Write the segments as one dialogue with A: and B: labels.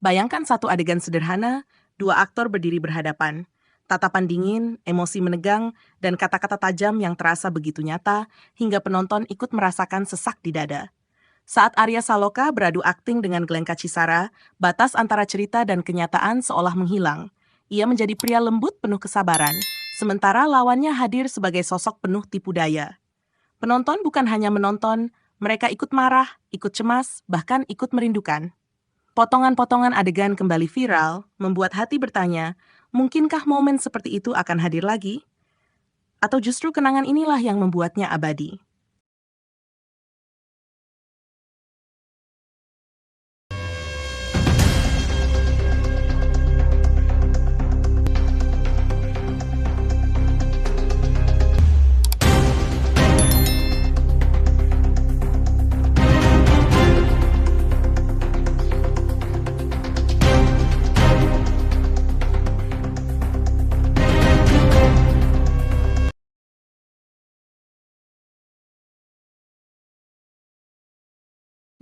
A: Bayangkan satu adegan sederhana, dua aktor berdiri berhadapan. Tatapan dingin, emosi menegang, dan kata-kata tajam yang terasa begitu nyata hingga penonton ikut merasakan sesak di dada. Saat Arya Saloka beradu akting dengan Glenn Kacisara, batas antara cerita dan kenyataan seolah menghilang. Ia menjadi pria lembut penuh kesabaran, sementara lawannya hadir sebagai sosok penuh tipu daya. Penonton bukan hanya menonton, mereka ikut marah, ikut cemas, bahkan ikut merindukan. Potongan-potongan adegan kembali viral, membuat hati bertanya, mungkinkah momen seperti itu akan hadir lagi? Atau justru kenangan inilah yang membuatnya abadi?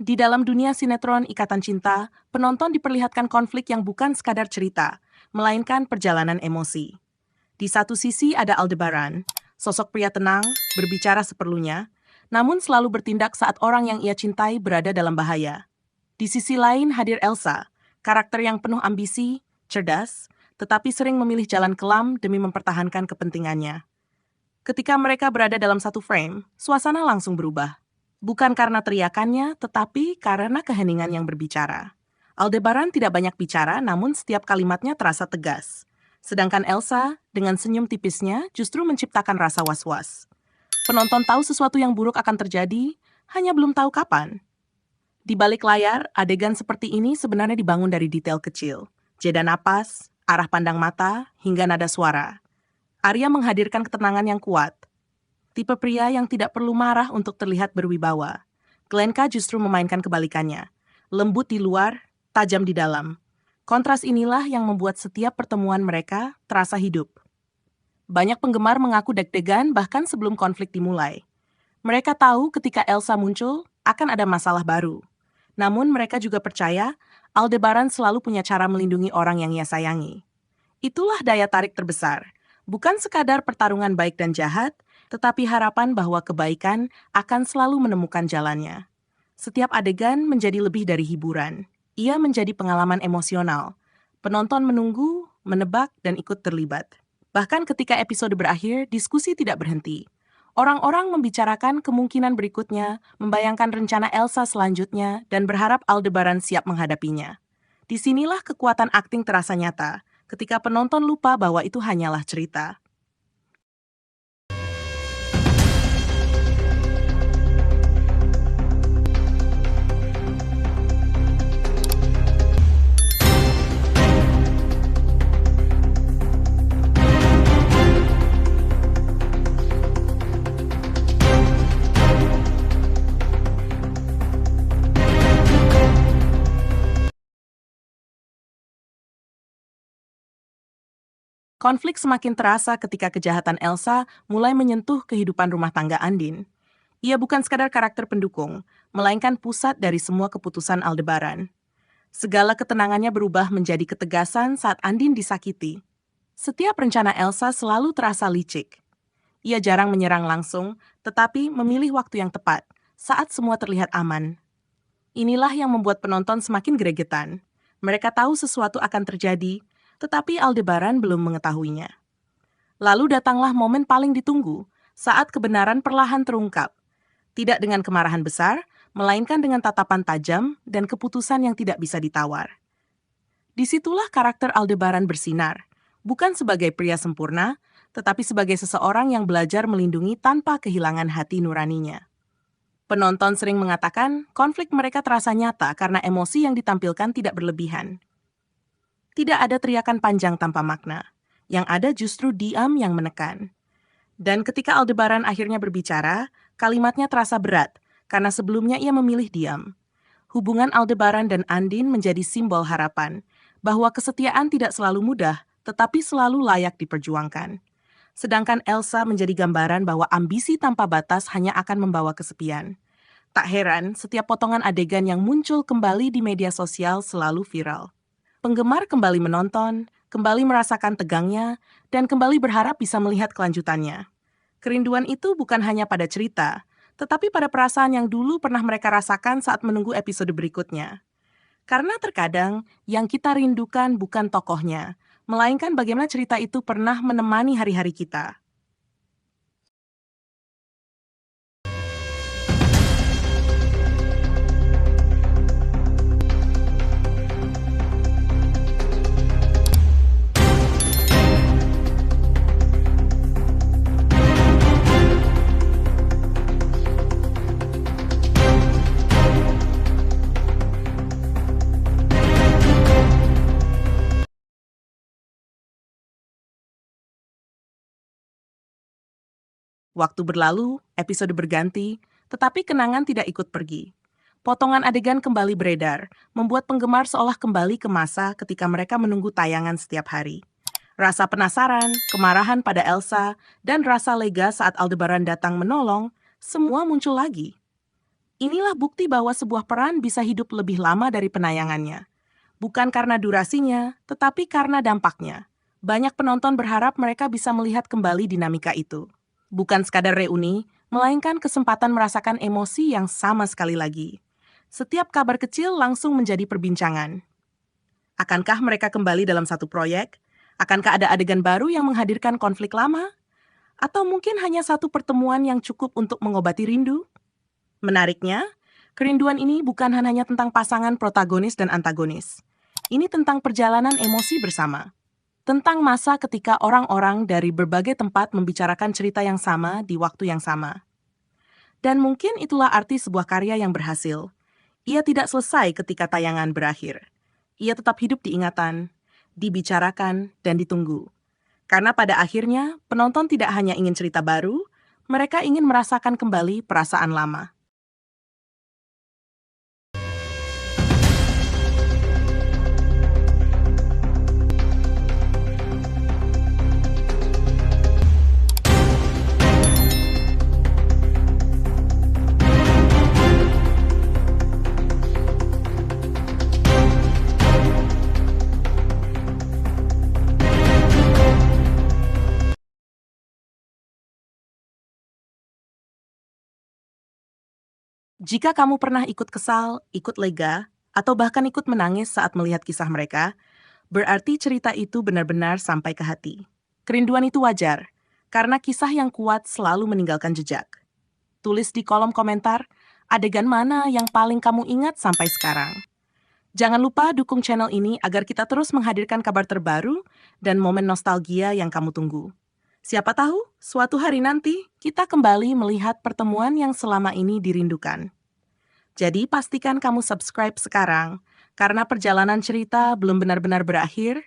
A: Di dalam dunia sinetron Ikatan Cinta, penonton diperlihatkan konflik yang bukan sekadar cerita, melainkan perjalanan emosi. Di satu sisi ada Aldebaran, sosok pria tenang, berbicara seperlunya, namun selalu bertindak saat orang yang ia cintai berada dalam bahaya. Di sisi lain hadir Elsa, karakter yang penuh ambisi, cerdas, tetapi sering memilih jalan kelam demi mempertahankan kepentingannya. Ketika mereka berada dalam satu frame, suasana langsung berubah. Bukan karena teriakannya, tetapi karena keheningan yang berbicara. Aldebaran tidak banyak bicara, namun setiap kalimatnya terasa tegas. Sedangkan Elsa, dengan senyum tipisnya, justru menciptakan rasa was-was. Penonton tahu sesuatu yang buruk akan terjadi, hanya belum tahu kapan. Di balik layar, adegan seperti ini sebenarnya dibangun dari detail kecil. Jeda napas, arah pandang mata, hingga nada suara. Arya menghadirkan ketenangan yang kuat. Tipe pria yang tidak perlu marah untuk terlihat berwibawa. Glenka justru memainkan kebalikannya. Lembut di luar, tajam di dalam. Kontras inilah yang membuat setiap pertemuan mereka terasa hidup. Banyak penggemar mengaku deg-degan bahkan sebelum konflik dimulai. Mereka tahu ketika Elsa muncul, akan ada masalah baru. Namun mereka juga percaya Aldebaran selalu punya cara melindungi orang yang ia sayangi. Itulah daya tarik terbesar. Bukan sekadar pertarungan baik dan jahat, tetapi harapan bahwa kebaikan akan selalu menemukan jalannya. Setiap adegan menjadi lebih dari hiburan. Ia menjadi pengalaman emosional. Penonton menunggu, menebak, dan ikut terlibat. Bahkan ketika episode berakhir, diskusi tidak berhenti. Orang-orang membicarakan kemungkinan berikutnya, membayangkan rencana Elsa selanjutnya, dan berharap Aldebaran siap menghadapinya. Disinilah kekuatan akting terasa nyata, ketika penonton lupa bahwa itu hanyalah cerita. Konflik semakin terasa ketika kejahatan Elsa mulai menyentuh kehidupan rumah tangga Andin. Ia bukan sekadar karakter pendukung, melainkan pusat dari semua keputusan Aldebaran. Segala ketenangannya berubah menjadi ketegasan saat Andin disakiti. Setiap rencana Elsa selalu terasa licik. Ia jarang menyerang langsung, tetapi memilih waktu yang tepat, saat semua terlihat aman. Inilah yang membuat penonton semakin gregetan. Mereka tahu sesuatu akan terjadi, tetapi Aldebaran belum mengetahuinya. Lalu datanglah momen paling ditunggu, saat kebenaran perlahan terungkap. Tidak dengan kemarahan besar, melainkan dengan tatapan tajam dan keputusan yang tidak bisa ditawar. Disitulah karakter Aldebaran bersinar, bukan sebagai pria sempurna, tetapi sebagai seseorang yang belajar melindungi tanpa kehilangan hati nuraninya. Penonton sering mengatakan konflik mereka terasa nyata karena emosi yang ditampilkan tidak berlebihan. Tidak ada teriakan panjang tanpa makna, yang ada justru diam yang menekan. Dan ketika Aldebaran akhirnya berbicara, kalimatnya terasa berat, karena sebelumnya ia memilih diam. Hubungan Aldebaran dan Andin menjadi simbol harapan, bahwa kesetiaan tidak selalu mudah, tetapi selalu layak diperjuangkan. Sedangkan Elsa menjadi gambaran bahwa ambisi tanpa batas hanya akan membawa kesepian. Tak heran, setiap potongan adegan yang muncul kembali di media sosial selalu viral. Penggemar kembali menonton, kembali merasakan tegangnya, dan kembali berharap bisa melihat kelanjutannya. Kerinduan itu bukan hanya pada cerita, tetapi pada perasaan yang dulu pernah mereka rasakan saat menunggu episode berikutnya. Karena terkadang yang kita rindukan bukan tokohnya, melainkan bagaimana cerita itu pernah menemani hari-hari kita. Waktu berlalu, episode berganti, tetapi kenangan tidak ikut pergi. Potongan adegan kembali beredar, membuat penggemar seolah kembali ke masa ketika mereka menunggu tayangan setiap hari. Rasa penasaran, kemarahan pada Elsa, dan rasa lega saat Aldebaran datang menolong, semua muncul lagi. Inilah bukti bahwa sebuah peran bisa hidup lebih lama dari penayangannya. Bukan karena durasinya, tetapi karena dampaknya. Banyak penonton berharap mereka bisa melihat kembali dinamika itu. Bukan sekadar reuni, melainkan kesempatan merasakan emosi yang sama sekali lagi. Setiap kabar kecil langsung menjadi perbincangan. Akankah mereka kembali dalam satu proyek? Akankah ada adegan baru yang menghadirkan konflik lama? Atau mungkin hanya satu pertemuan yang cukup untuk mengobati rindu? Menariknya, kerinduan ini bukan hanya tentang pasangan protagonis dan antagonis. Ini tentang perjalanan emosi bersama. Tentang masa ketika orang-orang dari berbagai tempat membicarakan cerita yang sama di waktu yang sama. Dan mungkin itulah arti sebuah karya yang berhasil. Ia tidak selesai ketika tayangan berakhir. Ia tetap hidup di ingatan, dibicarakan, dan ditunggu. Karena pada akhirnya, penonton tidak hanya ingin cerita baru, mereka ingin merasakan kembali perasaan lama. Jika kamu pernah ikut kesal, ikut lega, atau bahkan ikut menangis saat melihat kisah mereka, berarti cerita itu benar-benar sampai ke hati. Kerinduan itu wajar, karena kisah yang kuat selalu meninggalkan jejak. Tulis di kolom komentar, adegan mana yang paling kamu ingat sampai sekarang. Jangan lupa dukung channel ini agar kita terus menghadirkan kabar terbaru dan momen nostalgia yang kamu tunggu. Siapa tahu, suatu hari nanti kita kembali melihat pertemuan yang selama ini dirindukan. Jadi pastikan kamu subscribe sekarang, karena perjalanan cerita belum benar-benar berakhir,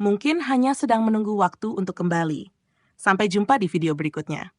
A: mungkin hanya sedang menunggu waktu untuk kembali. Sampai jumpa di video berikutnya.